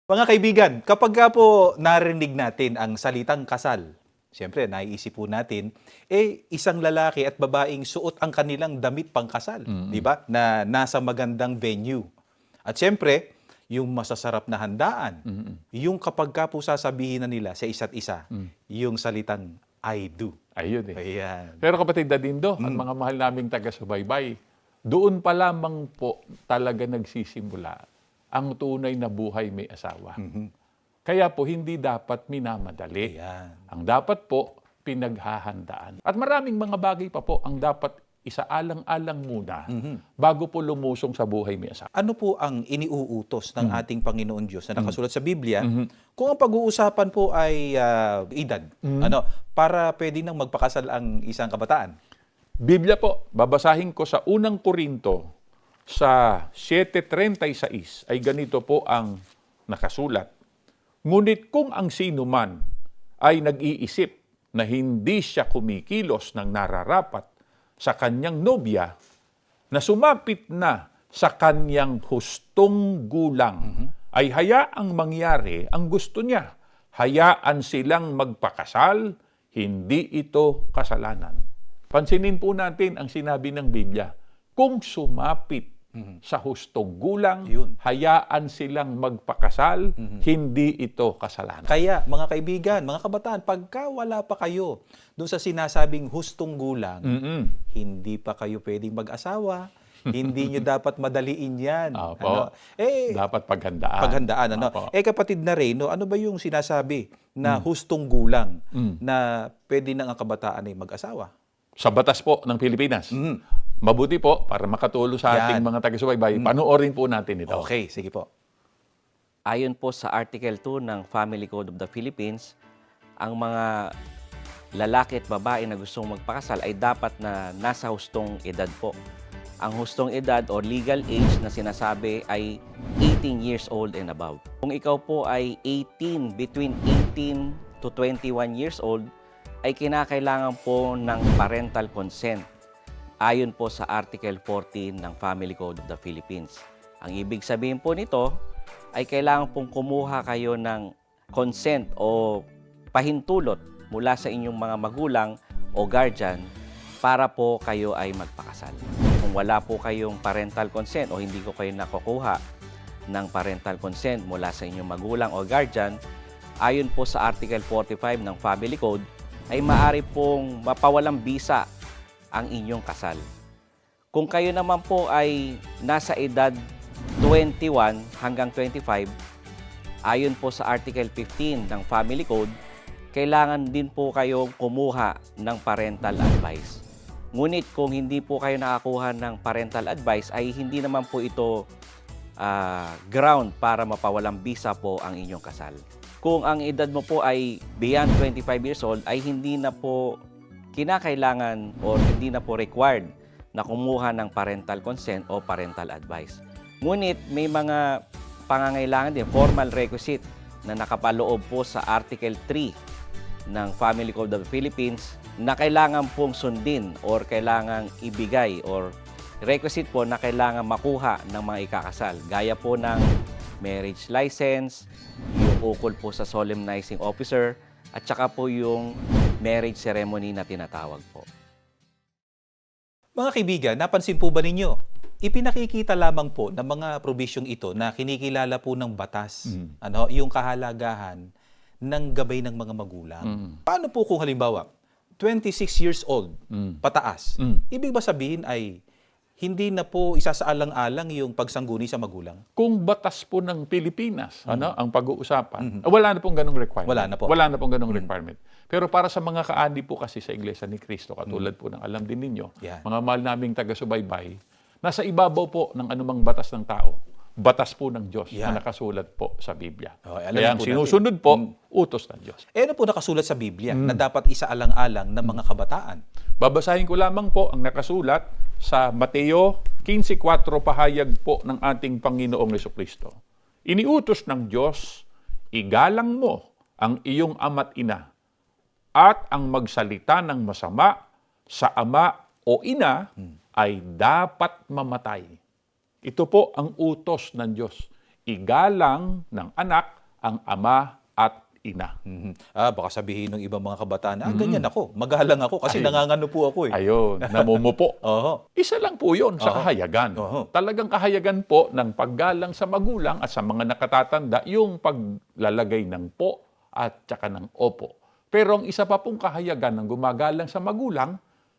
Mga kaibigan, kapag ka po narinig natin ang salitang kasal, siyempre naiisip po natin, isang lalaki at babaeng suot ang kanilang damit pangkasal, di ba? Na nasa magandang venue. At siyempre, yung masasarap na handaan, yung kapag ka po sasabihin na nila sa isa't isa, yung salitang I do. Ayun eh. Ayan. Pero kapatid Dadindo, at mga mahal naming taga-subaybay, doon pa lamang po talaga nagsisimula ang tunay na buhay may asawa. Kaya po hindi dapat minamadali. Ayan. Ang dapat po pinaghahandaan. At maraming mga bagay pa po ang dapat isaalang-alang muna bago po lumusong sa buhay may asawa. Ano po ang iniuutos ng ating Panginoon Diyos na nakasulat sa Biblia kung ang pag-uusapan po ay edad? Para pwede nang magpakasal ang isang kabataan? Biblia po, babasahin ko sa unang Korinto sa 7:36 ay ganito po ang nakasulat. Ngunit kung ang sino man ay nag-iisip na hindi siya kumikilos ng nararapat sa kanyang nobya, na sumapit na sa kanyang hustong gulang, ay hayaang mangyari ang gusto niya. Hayaan silang magpakasal, hindi ito kasalanan. Pansinin po natin ang sinabi ng Biblia. Kung sumapit sa hustong gulang, hayaan silang magpakasal, hindi ito kasalanan. Kaya, mga kaibigan, mga kabataan, pagka wala pa kayo doon sa sinasabing hustong gulang, hindi pa kayo pwedeng mag-asawa, hindi nyo dapat madaliin yan. Opo. Dapat paghandaan. Paghandaan. Kapatid na Rey, ano ba yung sinasabi na hustong gulang na pwede nang ang kabataan ay mag-asawa? Sa batas po ng Pilipinas. Mabuti po, para makatulong sa ating mga taga-subaybay, panoorin po natin ito. Okay, sige po. Ayon po sa Article 2 ng Family Code of the Philippines, ang mga lalaki at babae na gustong magpakasal ay dapat na nasa hustong edad po. Ang hustong edad o legal age na sinasabi ay 18 years old and above. Kung ikaw po ay between 18 to 21 years old, ay kinakailangan po ng parental consent ayon po sa Article 14 ng Family Code of the Philippines. Ang ibig sabihin po nito ay kailangan pong kumuha kayo ng consent o pahintulot mula sa inyong mga magulang o guardian para po kayo ay magpakasal. Kung wala po kayong parental consent o hindi ko kayo nakukuha ng parental consent mula sa inyong magulang o guardian, ayon po sa Article 45 ng Family Code, ay maaari pong mapawalang bisa ang inyong kasal. Kung kayo naman po ay nasa edad 21 hanggang 25, ayon po sa Article 15 ng Family Code, kailangan din po kayo kumuha ng parental advice. Ngunit kung hindi po kayo nakakuha ng parental advice, ay hindi naman po ito ground para mapawalang bisa po ang inyong kasal. Kung ang edad mo po ay beyond 25 years old, ay hindi na po kinakailangan o hindi na po required na kumuha ng parental consent o parental advice. Ngunit may mga pangangailangan din, formal requisite na nakapaloob po sa Article 3 ng Family Code of the Philippines na kailangan pong sundin or kailangan ibigay or requisite po na kailangan makuha ng mga ikakasal. Gaya po ng marriage license, yung ukol po sa solemnizing officer, at saka po yung marriage ceremony na tinatawag po. Mga kaibigan, napansin po ba ninyo? Ipinakikita lamang po ng mga probisyong ito na kinikilala po ng batas, yung kahalagahan ng gabay ng mga magulang. Paano po kung halimbawa, 26 years old, pataas, ibig ba sabihin ay hindi na po isasaalang-alang yung pagsangguni sa magulang? Kung batas po ng Pilipinas, ang pag-uusapan, wala na pong ganong requirement. Wala na po. Wala na pong ganong requirement. Pero para sa mga kaani po kasi sa Iglesia ni Cristo, katulad po ng alam din ninyo, mga mahal naming taga-subaybay, nasa ibabaw po ng anumang batas ng tao, batas po ng Diyos na nakasulat po sa Biblia. Kaya ang sinusunod po, utos ng Diyos. Ano po nakasulat sa Biblia na dapat isaalang-alang ng mga kabataan? Babasahin ko lamang po ang nakasulat sa Mateo 15:4, pahayag po ng ating Panginoong Jesucristo. Iniutos ng Diyos, igalang mo ang iyong ama't ina at ang magsalita ng masama sa ama o ina ay dapat mamatay. Ito po ang utos ng Diyos. Igalang ng anak ang ama at ina. Baka sabihin ng ibang mga kabataan, ganyan ako, magalang ako kasi nangangano po ako eh. Ayun, namumupo. Oho. Isa lang po yun sa kahayagan. Oho. Talagang kahayagan po ng paggalang sa magulang at sa mga nakatatanda, yung paglalagay ng po at saka ng opo. Pero ang isa pa pong kahayagan ng gumagalang sa magulang,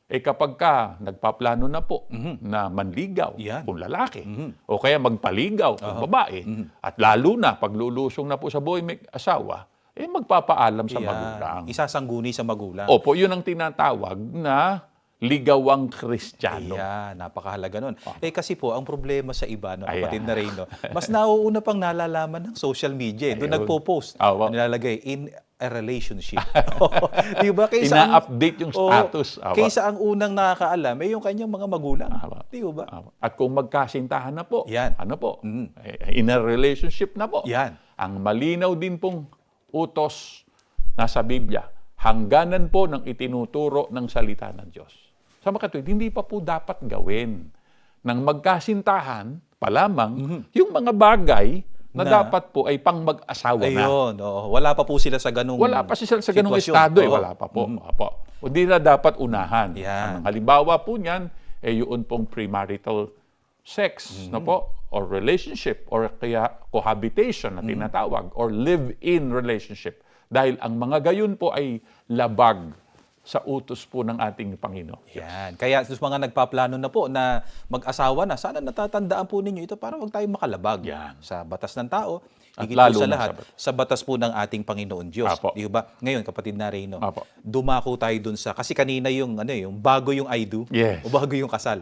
kapag ka nagpaplano na po na manligaw Yan. kung lalaki, o kaya magpaligaw kung babae, at lalo na paglulusong na po sa buhay may asawa, magpapaalam sa Yan. magulang. Isasangguni sa magulang. Opo, yun ang tinatawag na ligawang Kristiyano. Ayan, napakahalaga nun. Kasi po, ang problema sa iba, no, Ayan. kapatid na rin, no, mas nauuna pang nalalaman ng social media. Doon Ayun. nagpo-post. Awa. Nilalagay, in a relationship. Diba? Ina-update yung status. Awa. Kaysa ang unang nakakaalam, yung kanyang mga magulang. Awa. Diba? At kung magkasintahan na po, Yan. ano po, in a relationship na po. Yan. Ang malinaw din pong utos nasa Biblia, hangganan po ng itinuturo ng salita ng Diyos. Sa makatwid, hindi pa po dapat gawin ng magkasintahan pa lamang yung mga bagay na dapat po ay pang mag-asawa na. Ayun. Wala pa po sila sa ganung Wala pa sila sa ganung sitwasyon. estado. Oo. Wala pa po. Opo. Hindi na dapat unahan. Yan. Ang halimbawa po niyan, yun pong premarital sex, na po, or relationship, or kaya cohabitation na tinatawag, or live-in relationship. Dahil ang mga gayon po ay labag sa utos po ng ating Panginoon. Yan. Kaya sa mga nagpaplano na po na mag-asawa na, sana natatandaan po ninyo ito para huwag tayong makalabag Yan. sa batas ng tao, At higit lalo po sa na lahat, sa batas po ng ating Panginoon Diyos. Apo. Di ba? Ngayon, kapatid na Reyno, Apo. dumako tayo dun sa, kasi kanina yung bago yung I do, Yes. o bago yung kasal.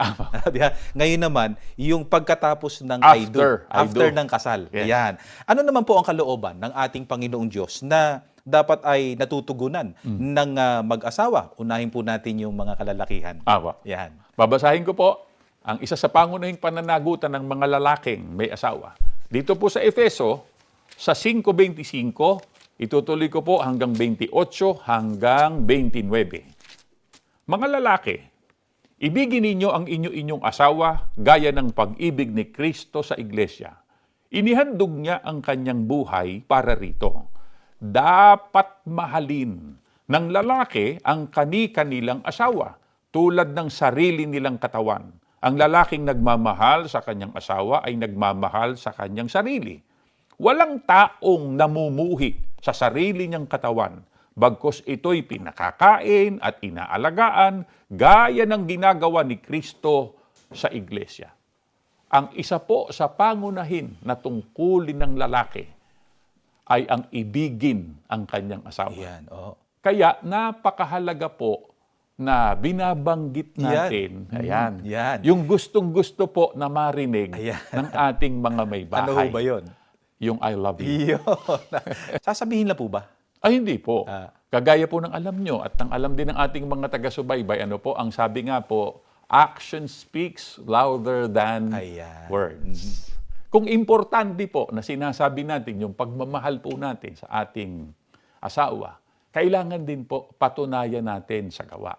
Di ba? Ngayon naman, yung pagkatapos ng After ng kasal. Yes. Yan. Ano naman po ang kalooban ng ating Panginoong Diyos na dapat ay natutugunan ng mag-asawa? Unahin po natin yung mga kalalakihan. Awa. Yan. Babasahin ko po ang isa sa pangunahing pananagutan ng mga lalaking may asawa. Dito po sa Efeso, sa 5:25, itutuloy ko po hanggang 28 hanggang 29. Mga lalaki, ibigin ninyo ang inyo-inyong asawa gaya ng pag-ibig ni Kristo sa iglesia. Inihandog niya ang kanyang buhay para rito. Dapat mahalin ng lalaki ang kani-kanilang asawa tulad ng sarili nilang katawan. Ang lalaking nagmamahal sa kanyang asawa ay nagmamahal sa kanyang sarili. Walang taong namumuhi sa sarili niyang katawan, bagkus ito'y pinakakain at inaalagaan gaya ng ginagawa ni Kristo sa iglesia. Ang isa po sa pangunahin na tungkulin ng lalaki ay ang ibigin ang kanyang asawa. Yan. Oo. Kaya napakahalaga po na binabanggit natin, ayan, Yan. yung gustong-gusto po na marinig Ayan. ng ating mga may bahay. Ano ho ba yun? Yung I love you. Yun. Sasabihin na po ba? Ay, hindi po. Ah. Kagaya po ng alam nyo at ng alam din ng ating mga taga-subaybay, ano po, ang sabi nga po, action speaks louder than Ayan. words. Kung importante po na sinasabi natin yung pagmamahal po natin sa ating asawa, kailangan din po patunayan natin sa gawa.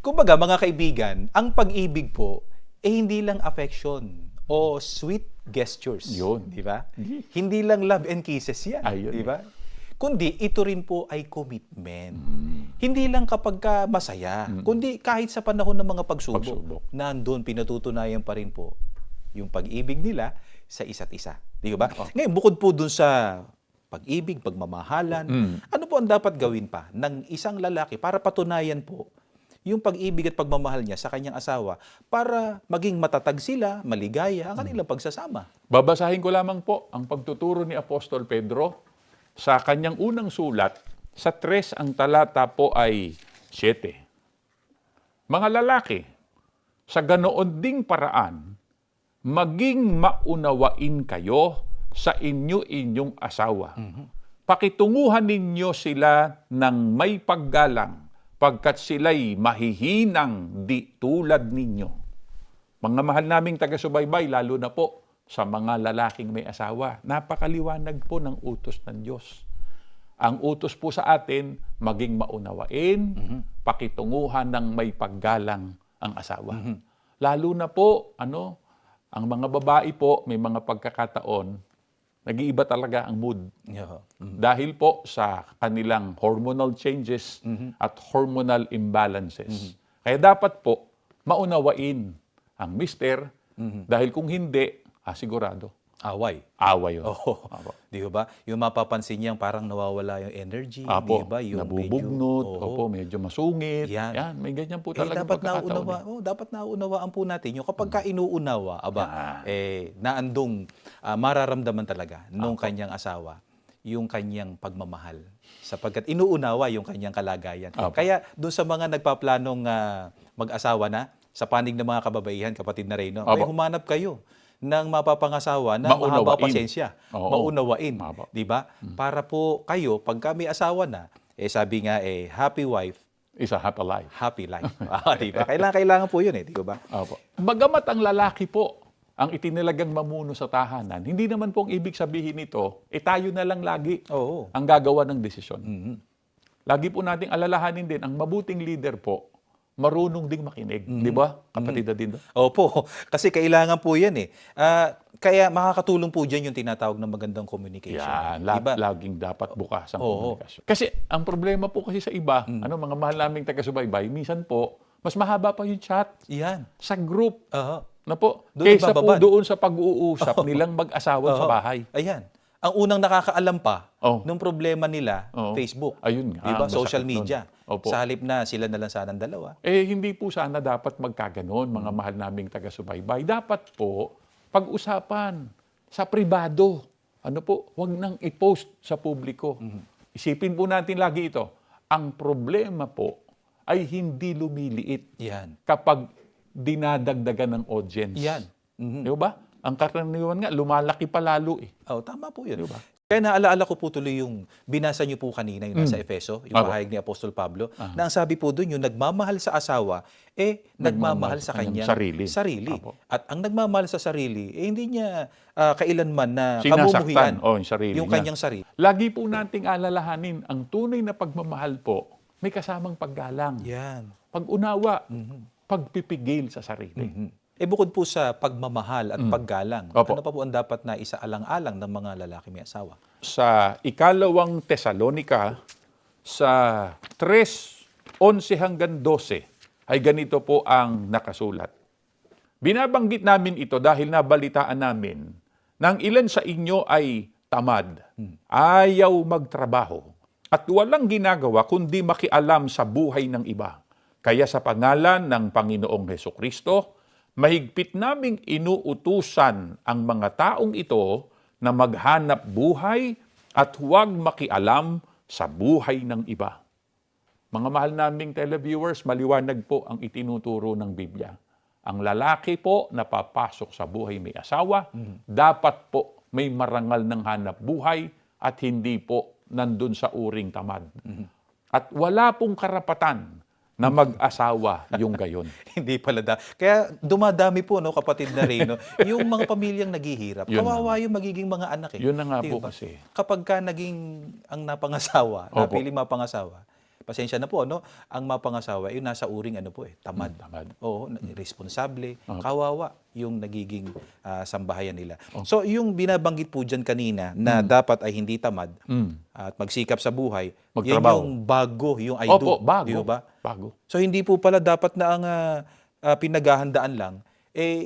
Kumbaga, mga kaibigan, ang pag-ibig po, hindi lang affection o sweet gestures. Yun. Di ba? Hindi lang love and kisses yan. Ayun. Di ba? Kundi ito rin po ay commitment. Hindi lang kapag ka masaya, kundi kahit sa panahon ng mga pagsubok. Nandun, pinatutunayan pa rin po yung pag-ibig nila sa isa't isa. Di ba? Ngayon, bukod po dun sa pag-ibig, pagmamahalan, ano po ang dapat gawin pa ng isang lalaki para patunayan po yung pag-ibig at pagmamahal niya sa kanyang asawa para maging matatag sila, maligaya ang kanilang pagsasama? Babasahin ko lamang po ang pagtuturo ni Apostol Pedro sa kanyang unang sulat. Sa 3 ang talata po ay 7. Mga lalaki, sa ganoon ding paraan, maging maunawain kayo sa inyong asawa. Pakitunguhan ninyo sila ng may paggalang pagkat sila'y mahihinang di tulad ninyo. Mga mahal naming taga-subaybay, lalo na po sa mga lalaking may asawa, napakaliwanag po ng utos ng Diyos. Ang utos po sa atin, maging maunawain, pakitunguhan ng may paggalang ang asawa. Lalo na po, ang mga babae po, may mga pagkakataon nag-iiba talaga ang mood. Yeah. Dahil po sa kanilang hormonal changes at hormonal imbalances. Kaya dapat po maunawain ang mister dahil kung hindi, sigurado, Away. away yun. Oo. Apo. Di ba? Yung mapapansin niya parang nawawala yung energy, Apo, di ba? Yung nabubugnot, medyo, opo, medyo masungit. Yan. Yan, may ganyan po Eh, talaga dapat pagkakataon. dapat nauunawaan po natin yung kapag ka inuunawa, naandong mararamdaman talaga nung kanyang asawa yung kanyang pagmamahal sapagkat inuunawa yung kanyang kalagayan. Apo. Kaya doon sa mga nagpaplanong mag-asawa na, sa panig ng mga kababaihan, kapatid na Reyno, ay Apo. humanap kayo ng mapapangasawa na Maunawain. mahaba pasensya, Oo. maunawain, Apo. 'di ba? Para po kayo pag may asawa na, sabi nga happy wife, Is a happy life. happy life. Di ba? Kailangan po 'yun di ba? Opo. Bagamat ang lalaki po ang itinilagang mamuno sa tahanan, hindi naman po ang ibig sabihin nito, tayo na lang lagi Oo. ang gagawa ng desisyon. Lagi po nating alalahanin din, ang mabuting leader po, marunong ding makinig. Di ba, kapatid na din? Opo, kasi kailangan po 'yan kaya makakatulong po diyan yung tinatawag na magandang communication. Yan, Di ba? laging dapat bukas ang Oo. komunikasyon. Kasi ang problema po kasi sa iba, mga mahal naming taga-subaybay, minsan po, mas mahaba pa yung chat Yan. sa group. Oo. Na po, Doon kaysa po nagbababad. doon sa pag-uusap nilang mag-asawa sa Oo. bahay. Ayan. Ang unang nakakaalam pa Oh. ng problema nila, Oo. Facebook. Ayun nga, Di ba? ang Social masakit nun. media. Opo. Sa halip na sila na lang sanang dalawa. Hindi po sana dapat magkaganon, mga mahal naming taga-subaybay. Dapat po, pag-usapan sa pribado. Ano po, wag nang i-post sa publiko. Isipin po natin lagi ito. Ang problema po ay hindi lumiliit Yan. kapag dinadagdagan ng audience. Yan. Di ba? Ang karaniwan nga, lumalaki pa lalo eh. Oh, tama po 'yun. Di ba? Kaya naalaala ko po tuloy yung binasa niyo po kanina yung nasa Efeso, yung Apo. pahayag ni Apostol Pablo, na ang sabi po doon, yung nagmamahal sa asawa, nagmamahal sa kanyang sarili. Apo. At ang nagmamahal sa sarili, hindi niya kailanman na Sinasaktan kamumuhian yung sarili yung niya. kanyang sarili. Lagi po nating alalahanin, ang tunay na pagmamahal po, may kasamang paggalang, Yan. pag-unawa, pagpipigil sa sarili. Bukod po sa pagmamahal at paggalang, Opo. ano pa po ang dapat na isaalang-alang ng mga lalaki may asawa? Sa ikalawang Tesalonika, sa 3:11 hanggang 12, ay ganito po ang nakasulat. Binabanggit namin ito dahil nabalitaan namin na ang ilan sa inyo ay tamad, ayaw magtrabaho, at walang ginagawa kundi makialam sa buhay ng iba. Kaya sa pangalan ng Panginoong Hesukristo, mahigpit naming inuutusan ang mga taong ito na maghanap buhay at huwag makialam sa buhay ng iba. Mga mahal naming televiewers, maliwanag po ang itinuturo ng Biblia. Ang lalaki po na papasok sa buhay may asawa, dapat po may marangal ng hanap buhay at hindi po nandun sa uring tamad. At wala pong karapatan na mag-asawa yung gayon. Hindi pala Kaya dumadami po, kapatid na Reyno, yung mga pamilyang naghihirap. Yun Kawawa yung magiging mga anak. Yun na nga Di po ba? kasi. Kapag ka naging ang napangasawa, Opo. napiling mapangasawa, pasensya na po, ang mapangasawa, yung nasa uring tamad. Tamad. Oo, irresponsable, kawawa yung nagiging sambahayan nila. So, yung binabanggit po dyan kanina na dapat ay hindi tamad at magsikap sa buhay, yan Magtrabaho. yung bago, yung I Opo, do. bago. Di ba? Bago. So, hindi po pala dapat na ang pinaghahandaan lang,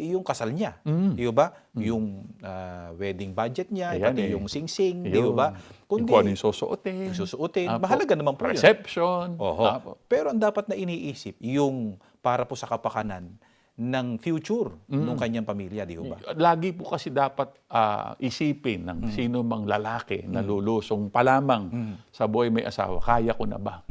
yung kasal niya. Di ba? Yung wedding budget niya, Ayan pati eh. yung sing-sing, di Yun. ba? Kung ano yung susuotin. yung susuotin. Apo. Mahalaga naman po yun. Reception. Oho. Apo. Pero ang dapat na iniisip, yung para po sa kapakanan ng future ng kanyang pamilya, di ba? Lagi po kasi dapat isipin ng sino mang lalaki na lulusong pa lamang sa buhay may asawa, kaya ko na ba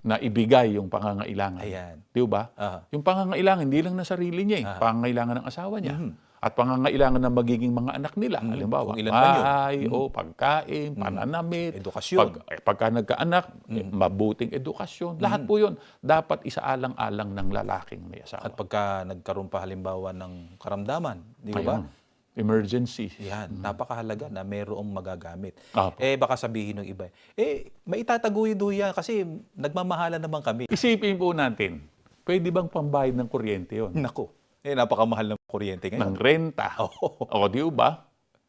na ibigay yung pangangailangan? Ayan. Di ba? Aha. Yung pangangailangan, hindi lang na sarili niya, pangangailangan ng asawa niya. At pangangailangan ng magiging mga anak nila. Halimbawa, Kung ilan man yun. bahay, pagkain, pananamit, Edukasyon. pagka nagkaanak, mabuting edukasyon. Lahat po yun, dapat isaalang-alang ng lalaking may asawa. At pagka nagkaroon pa halimbawa ng karamdaman, di ba? Ayun. Emergency. Yan, napakahalaga na mayroong magagamit. Apo. Baka sabihin ng iba, maitataguyod yan kasi nagmamahalan naman kami. Isipin po natin, pwede bang pambayad ng kuryente yon? Nako, napakamahal ng kuryente ngayon. Ng renta. Oo. O, di ba?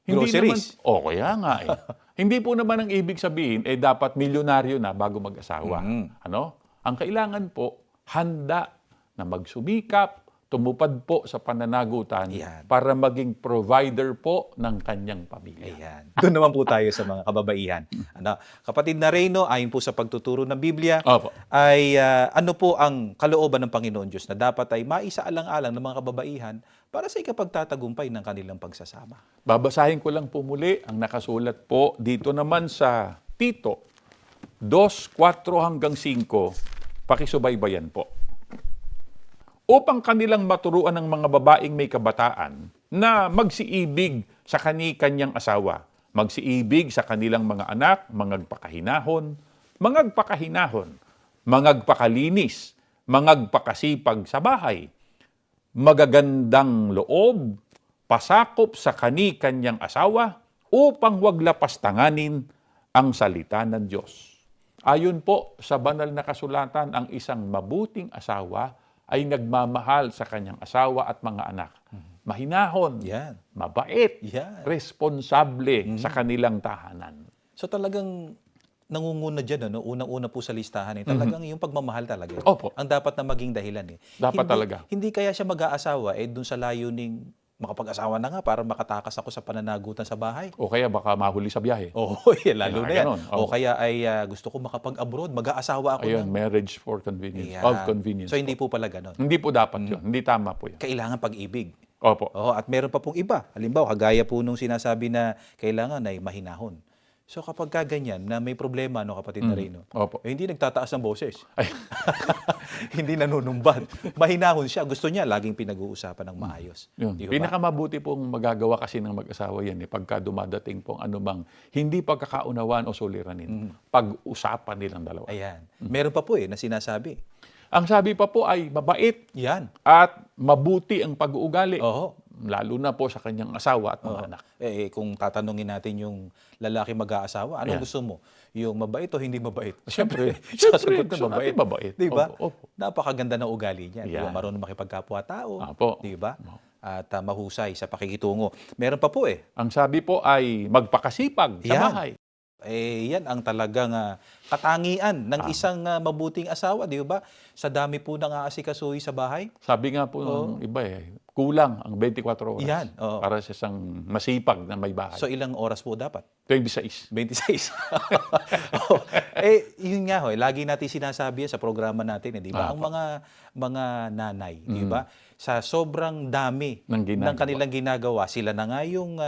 Groceries. Kaya nga eh. Hindi po naman ang ibig sabihin, dapat milyonaryo na bago mag-asawa. Ano? Ang kailangan po, handa na magsumikap, tumupad po sa pananagutan Yan. para maging provider po ng kanyang pamilya. Ayan. Doon naman po tayo sa mga kababaihan. Ano, kapatid na Reyno, ayon po sa pagtuturo ng Biblia, Opo. ay ano po ang kalooban ng Panginoon Diyos na dapat ay maisaalang-alang ng mga kababaihan para sa ikapagtatagumpay ng kanilang pagsasama. Babasahin ko lang po muli ang nakasulat po dito naman sa Tito 2:4-5. Pakisubaybayan po. Upang kanilang maturuan ng mga babaeng may kabataan na magsiibig sa kani-kanyang asawa, magsiibig sa kanilang mga anak, mangagpakahinahon, mangagpakalinis, mangagpakasipag sa bahay, magagandang loob, pasakop sa kani-kanyang asawa, upang wag lapastanganin ang salita ng Diyos. Ayon po sa banal na kasulatan, ang isang mabuting asawa ay nagmamahal sa kanyang asawa at mga anak. Mahinahon, Yan. mabait, Yan. responsable sa kanilang tahanan. So talagang nangunguna dyan, ano? Unang-una po sa listahan, talagang yung pagmamahal talaga. Opo. Ang dapat na maging dahilan. Dapat talaga. Hindi kaya siya mag-aasawa dun sa layuning makapag-asawa na nga para makatakas ako sa pananagutan sa bahay. O kaya baka mahuli sa biyahe. Oo, lalo na yan. Ganon. O kaya ay gusto ko makapag-abroad, mag-aasawa ako Ayun, ng... marriage for convenience. Ayan. Of convenience. So hindi po pala ganon. Hindi po dapat yun. Hindi tama po yun. Kailangan pag-ibig. Opo. Oo, at meron pa pong iba. Halimbawa, kagaya po nung sinasabi na kailangan ay mahinahon. So kapag ganyan na may problema, no, kapatid na Reyno, Opo. hindi nagtataas ng boses. Ay. Hindi nanunumbat. Mahinahon siya. Gusto niya laging pinag-uusapan ng maayos. Yun. Di ba? Pinakamabuti pong magagawa kasi ng mag-asawa yan pagka dumadating pong anumang hindi pagkakaunawaan o suliranin. Pag-usapan nilang dalawa. Ayan. Meron pa po na sinasabi. Ang sabi pa po ay mabait Yan. at mabuti ang pag-uugali. Oo. Lalo na po sa kanyang asawa at mga anak. Kung tatanungin natin yung lalaki mag-aasawa, anong Ayan. gusto mo? Yung mabait o hindi mabait? Siyempre, sasagot gusto na mabait. natin mabait. Di ba? Opo, opo. Napakaganda ng ugali niya. Di ba? Yan. Marunong makipagkapwa-tao. Opo. Di ba? At mahusay sa pakikitungo. Meron pa po Ang sabi po ay magpakasipag sa Yan. bahay. Yan ang talagang katangian ng isang mabuting asawa, di ba? Sa dami po ng aasikasuhi sa bahay. Sabi nga po ng iba kulang ang 24 oras Yan, oo. para sa isang masipag na may bahay. So ilang oras po dapat? 26. 26. Yun nga lagi natin sinasabi yan sa programa natin, di ba? Ang mga nanay, di ba? Sa sobrang dami Ng ginagawa. ng kanilang ginagawa, sila na nga yung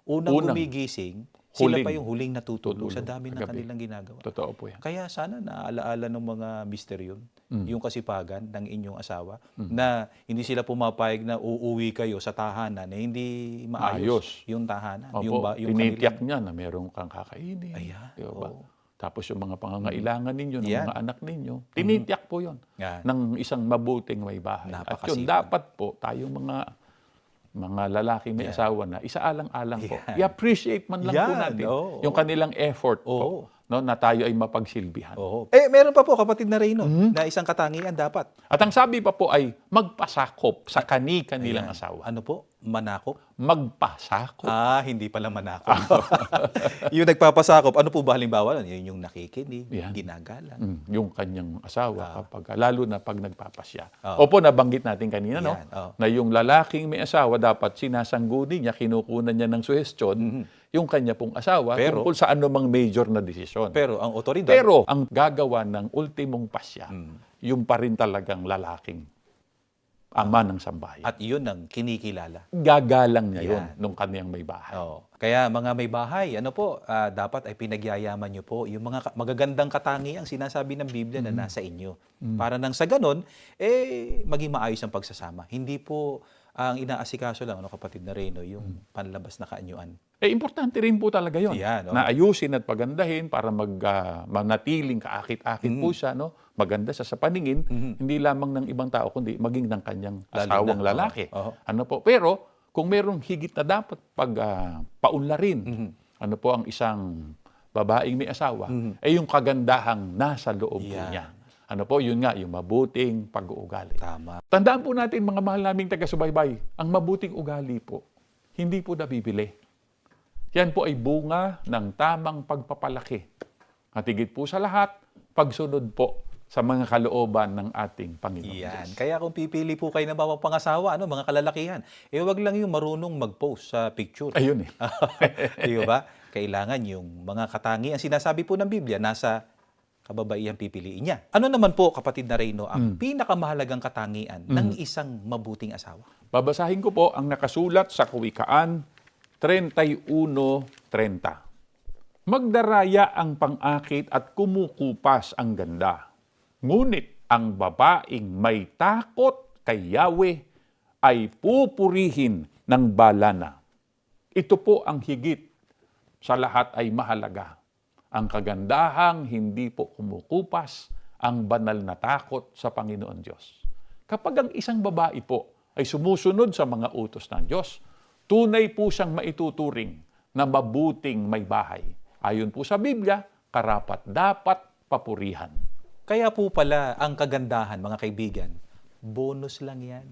unang gumigising, sila pa yung huling natutulog sa dami ng Kagabi. kanilang ginagawa. Totoo po yan. Kaya sana naaalaala ng mga mister yun, yung kasipagan ng inyong asawa, na hindi sila pumapayag na uuwi kayo sa tahanan na hindi maayos yung tahanan. Opo, Yung tinitiyak niya na meron kang kakainin. Ayan, Di ba? oo. Tapos yung mga pangangailangan ninyo, ng Yan. mga anak ninyo, tinitiyak po yun Yan. ng isang mabuting may bahay. At yun, Napakasipag. dapat po tayong mga lalaking may asawa na isaalang-alang po. Yan. I-appreciate man lang po Yan, natin oo. yung kanilang effort Oo. po, no, na tayo ay mapagsilbihan. Oo. Meron pa po, kapatid na Reyno, na isang katangian dapat. At ang sabi pa po ay magpasakop sa kanilang asawa. Ano po? Manakop? Magpasakop. Hindi pala manakop. Yung nagpapasakop, ano po ba halimbawa? Yun yung nakikinig, Yan. ginagalang. Yung kanyang asawa, lalo na pag nagpapasya. Oo. Opo, nabanggit natin kanina, no? Yan, oo. Na yung lalaking may asawa, dapat sinasangguni niya, kinukunan niya ng suhestyon, yung kanya pong asawa, Pero- tungkol sa anumang major na desisyon. Pero ang otoridad, Pero ang gagawa ng ultimong pasya, yung pa rin talagang lalaking ama ng sambahayan. at yun ang kinikilala. Gagalang niya yun Yan. nung kaniyang may bahay. Oo. Kaya mga may bahay, ano po, dapat ay pinagyayaman nyo po yung mga magagandang katangiang sinasabi ng Biblia na nasa inyo. Para nang sa ganon, maging maayos ang pagsasama. Hindi po ang inaasikaso lang, kapatid na Reyno, yung panlabas na kaanyuan. Importante rin po talaga yun. Yan, Na ayusin at pagandahin para manatiling kaakit-akit po siya, no? Maganda siya sa paningin, hindi lamang ng ibang tao, kundi maging ng kanyang Lalo asawang na, lalaki. oo. Ano po? Pero, kung merong higit na dapat paunlarin, ano po ang isang babaeng may asawa, ay yung kagandahang nasa loob po Yan. niya. Ano po? Yun nga, yung mabuting pag-uugali. Tama. Tandaan po natin, mga mahal naming taga-subaybay, ang mabuting ugali po, hindi po nabibili. Yan po ay bunga ng tamang pagpapalaki. At higit po sa lahat, pagsunod po sa mga kalooban ng ating Panginoon Yan. Diyos. Kaya kung pipili po kayo ng mapapangasawa, mga kalalakihan, wag lang yung marunong mag-post sa picture. Ayun eh. Di ba? Kailangan yung mga katangian. Sinasabi po ng Biblia, nasa kababaihan pipiliin niya. Ano naman po, kapatid na Reyno, ang pinakamahalagang katangian ng isang mabuting asawa? Babasahin ko po ang nakasulat sa Kawikaan 31:30. Magdaraya ang pang-akit at kumukupas ang ganda. Ngunit ang babaeng may takot kay Yahweh ay pupurihin ng balana. Ito po ang higit sa lahat ay mahalaga. Ang kagandahang hindi po kumukupas, ang banal na takot sa Panginoon Diyos. Kapag ang isang babae po ay sumusunod sa mga utos ng Diyos, tunay po siyang maituturing na mabuting may bahay. Ayon po sa Biblia, karapat-dapat papurihan. Kaya po pala ang kagandahan, mga kaibigan, bonus lang yan.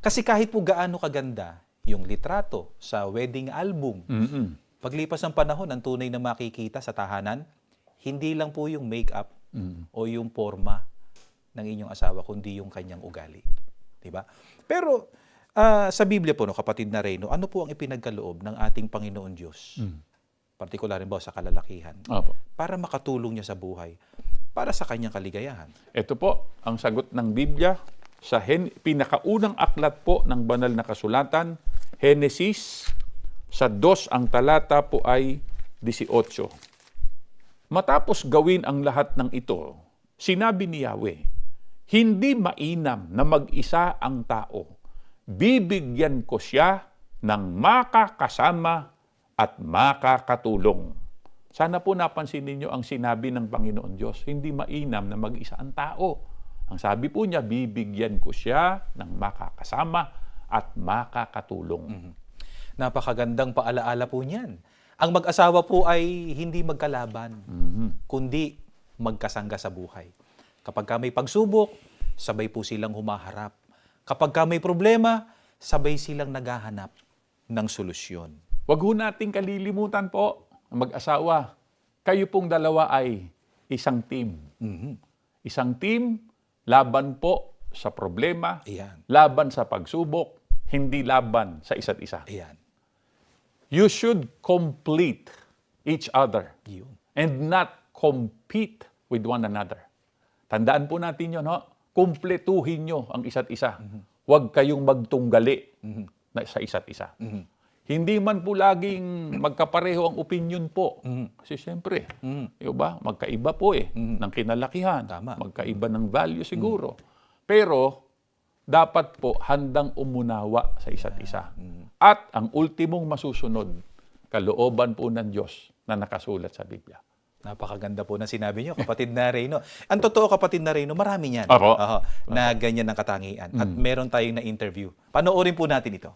Kasi kahit po gaano kaganda yung litrato sa wedding album, paglipas ng panahon, ang tunay na makikita sa tahanan, hindi lang po yung makeup o yung forma ng inyong asawa, kundi yung kanyang ugali. Diba? Pero sa Biblia po, kapatid na Reyno, ano po ang ipinagkaloob ng ating Panginoon Diyos? Partikular rin ba sa kalalakihan? Opo. Para makatulong niya sa buhay, para sa kanyang kaligayahan. Ito po ang sagot ng Biblia sa pinakaunang aklat po ng banal na kasulatan, Henesis, sa 2 ang talata po ay 18. Matapos gawin ang lahat ng ito, sinabi ni Yahweh, hindi mainam na mag-isa ang tao. Bibigyan ko siya ng makakasama at makakatulong. Sana po napansin ninyo ang sinabi ng Panginoon Diyos, hindi mainam na mag-isa ang tao. Ang sabi po niya, bibigyan ko siya ng makakasama at makakatulong. Napakagandang paalaala po niyan. Ang mag-asawa po ay hindi magkalaban, kundi magkasangga sa buhay. Kapag ka may pagsubok, sabay po silang humaharap. Kapag ka may problema, sabay silang naghahanap ng solusyon. Huwag ho nating kalilimutan po, mag-asawa, kayo pong dalawa ay isang team. Isang team, laban po sa problema, Ayan. laban sa pagsubok, hindi laban sa isa't isa. Ayan. You should complete each other Yun. and not compete with one another. Tandaan po natin yun, kumpletuhin nyo ang isa't isa. Huwag kayong magtunggali sa isa't isa. Hindi man po laging magkapareho ang opinion po. Kasi siyempre, ba, magkaiba po ng kinalakihan. Tama. Magkaiba ng value siguro. Pero, dapat po handang umunawa sa isa't isa. At ang ultimong masusunod, kalooban po ng Diyos na nakasulat sa Biblia. Napakaganda po ng sinabi niyo, kapatid na Reyno. Ang totoo, kapatid na Reyno, marami niyan. Opo. Na ganyan ang katangian. At meron tayong na-interview. Panoorin po natin ito.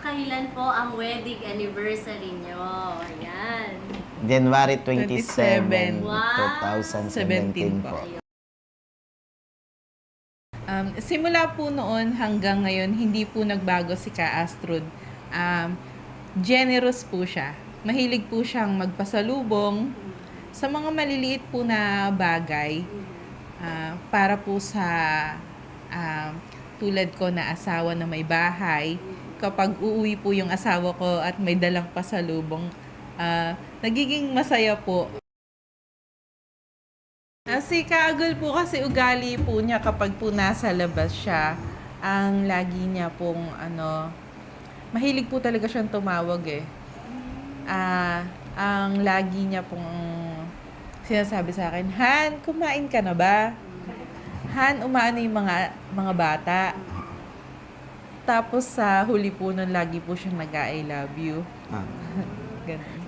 Kailan po ang wedding anniversary nyo? Ayan. January 27, 17 2017 po. Simula po noon hanggang ngayon, hindi po nagbago si Ka Astrud. Generous po siya. Mahilig po siyang magpasalubong sa mga maliliit po na bagay para po sa tulad ko na asawa na may bahay. Kapag uuwi po yung asawa ko at may dalang pasalubong, nagiging masaya po. Si Kaagol po kasi ugali po niya kapag po nasa labas siya, ang lagi niya pong mahilig po talaga siyang tumawag ang lagi niya pong sinasabi sa akin, Han, kumain ka na ba? Han, umaano yung mga bata? Tapos sa huli po nun, lagi po siyang nag-I love you. Ganun.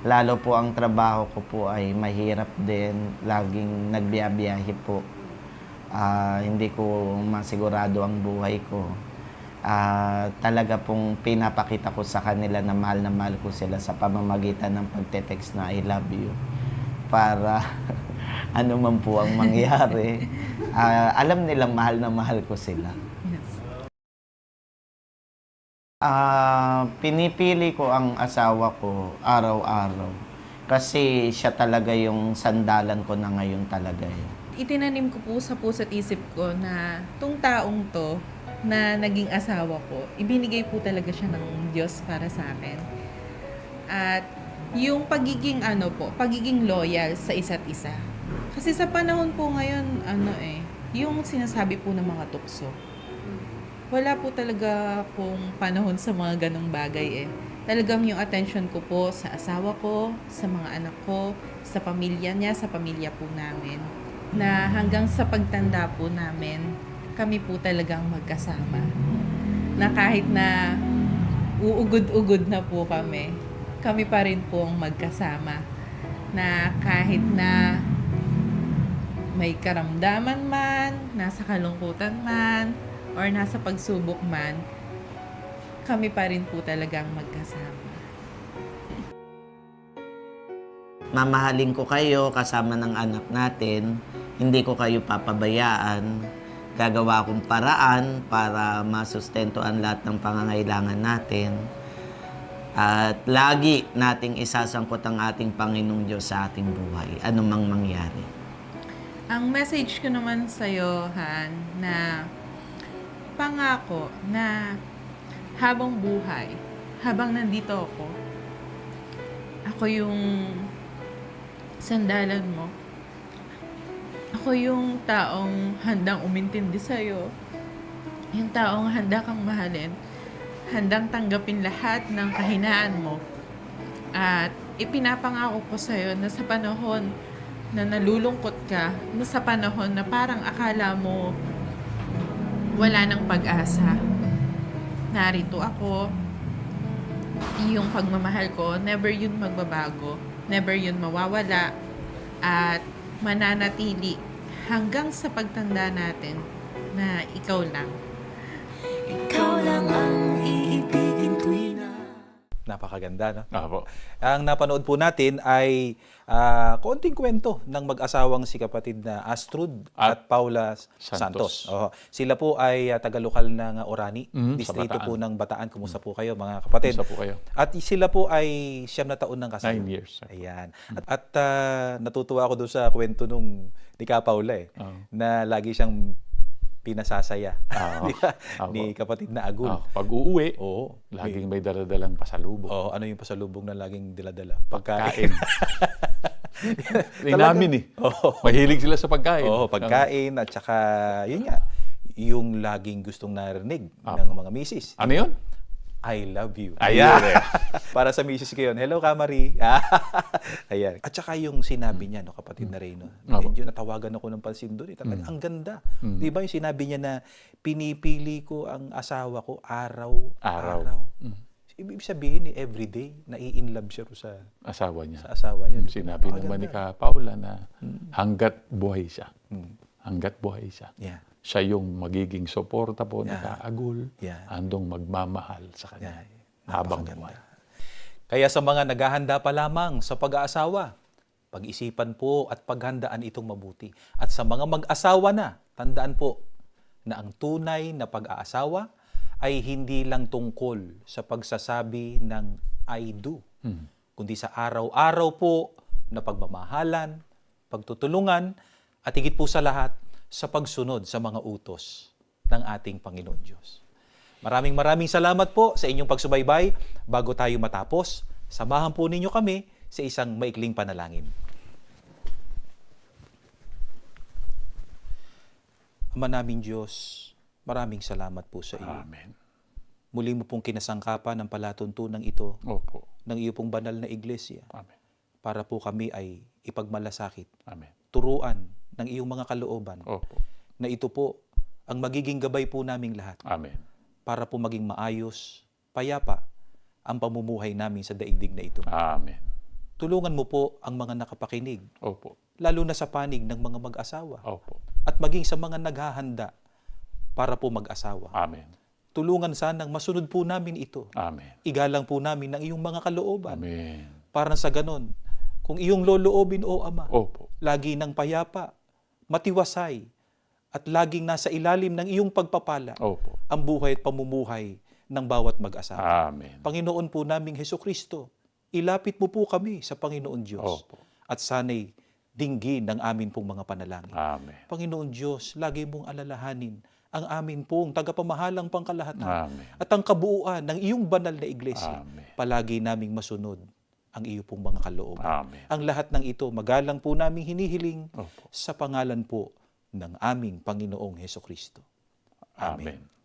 Lalo po ang trabaho ko po ay mahirap din. Laging nagbiyabiyahe po. Hindi ko masigurado ang buhay ko. Talaga pong pinapakita ko sa kanila na mahal ko sila sa pamamagitan ng pagte-text na I love you. Para ano man po ang mangyari, alam nilang mahal na mahal ko sila. Yes. Pinipili ko ang asawa ko araw-araw. Kasi siya talaga yung sandalan ko na ngayon talaga eh. Itinanim ko po sa puso't isip ko na tong taong to na naging asawa ko, ibinigay po talaga siya ng Diyos para sa akin. At yung pagiging pagiging loyal sa isa't isa. Kasi sa panahon po ngayon, yung sinasabi po ng mga tukso, wala po talaga pong panahon sa mga ganong bagay eh. Talagang yung attention ko po sa asawa ko, sa mga anak ko, sa pamilya niya, sa pamilya po namin. Na hanggang sa pagtanda po namin, kami po talagang magkasama. Na kahit na uugod-ugod na po kami pa rin po ang magkasama. Na kahit na may karamdaman man, nasa kalungkutan man, or nasa pagsubok man, kami pa rin po talagang magkasama. Mamahalin ko kayo kasama ng anak natin. Hindi ko kayo papabayaan. Gagawa akong paraan para masustentuan lahat ng pangangailangan natin. At lagi nating isasangkot ang ating Panginoong Diyos sa ating buhay, anumang mangyari. Ang message ko naman sa'yo, Han, na pangako na habang buhay, habang nandito ako yung sandalan mo. Ako yung taong handang umintindi sa'yo. Yung taong handa kang mahalin. Handang tanggapin lahat ng kahinaan mo. At ipinapangako ko sa'yo na sa panahon na nalulungkot ka, na sa panahon na parang akala mo wala ng pag-asa, narito ako. Yung pagmamahal ko, never yun magbabago. Never yun mawawala. At mananatili hanggang sa pagtanda natin na ikaw lang. Ikaw lang ang iibigin tuwi na. Napakaganda, no? Opo. Ang napanood po natin ay konting kwento ng mag-asawang si kapatid na Astrud at Paula Santos. Santos. Sila po ay taga-lokal ng Orani, Sa distrito Bataan. po ng Bataan. Kumusta po kayo, mga kapatid? Kumusta po kayo? At sila po ay 9 na taon ng kasal. 9 years. Ayan. At natutuwa ako doon sa kwento nung ni Ka Paula na lagi siyang pinasasaya Oo. Di ba? Oo. Ni kapatid na Agul. Pag uuwi, Oo. laging may daladalang pasalubong. Oo, ano yung pasalubong na laging diladala? Pagkain. namin eh. Oo. Mahilig sila sa pagkain. Oo, pagkain at saka yun nga, yung laging gustong narinig ng mga misis. Ano yun? I love you. Ayun Ayan. Para sa misis ko yun. Hello, Kamari. Ayan. At saka yung sinabi niya, no, kapatid na Reyno. Medyo natawagan ako ng pansin doon. Talaga, ang ganda. Di ba yung sinabi niya na pinipili ko ang asawa ko araw-araw. Ibig sabihin, everyday, nai-inlove siya sa Asawa niya. asawa niya. Sinabi naman ni Ka Paula na hanggat buhay siya. Hanggat buhay siya. Yeah. Siya yung magiging suporta po ni Kaagul. Yeah. Andong magmamahal sa kanya. Yeah. Habang Napakaganda. buhay. Kaya sa mga naghahanda pa lamang sa pag-aasawa, pag-isipan po at paghandaan itong mabuti. At sa mga mag-asawa na, tandaan po na ang tunay na pag-aasawa ay hindi lang tungkol sa pagsasabi ng I do, kundi sa araw-araw po na pagmamahalan, pagtutulungan, at higit po sa lahat, sa pagsunod sa mga utos ng ating Panginoon Diyos. Maraming salamat po sa inyong pagsubaybay. Bago tayo matapos, samahan po ninyo kami sa isang maikling panalangin. Ama naming Diyos, maraming salamat po sa iyo. Amen. Muli mo pong kinasangkapan ng palatuntunan ito Opo. ng iyo pong banal na iglesia Amen. para po kami ay ipagmalasakit, Amen. turuan ng iyong mga kalooban Opo. na ito po ang magiging gabay po naming lahat Amen. para po maging maayos, payapa ang pamumuhay namin sa daigdig na ito. Amen. Tulungan mo po ang mga nakapakinig, Opo. lalo na sa panig ng mga mag-asawa Opo. at maging sa mga naghahanda para po mag-asawa. Amen. Tulungan sanang masunod po namin ito. Amen. Igalang po namin ang iyong mga kalooban. Amen. Para sa ganon, kung iyong loloobin, O Ama, Opo. lagi ng payapa, matiwasay, at laging nasa ilalim ng iyong pagpapala Opo. ang buhay at pamumuhay ng bawat mag-asawa. Amen. Panginoon po naming Hesukristo, ilapit mo po kami sa Panginoon Diyos. Opo. At sana'y dinggin ng amin pong mga panalangin. Amen. Panginoon Diyos, lagi mong alalahanin ang amin pong tagapamahalang pangkalahatan Amen. at ang kabuuan ng iyong banal na iglesia. Amen. Palagi naming masunod ang iyo pong mga kalooban. Amen. Ang lahat ng ito, magalang po naming hinihiling Opo. sa pangalan po ng aming Panginoong Hesukristo. Amen. Amen.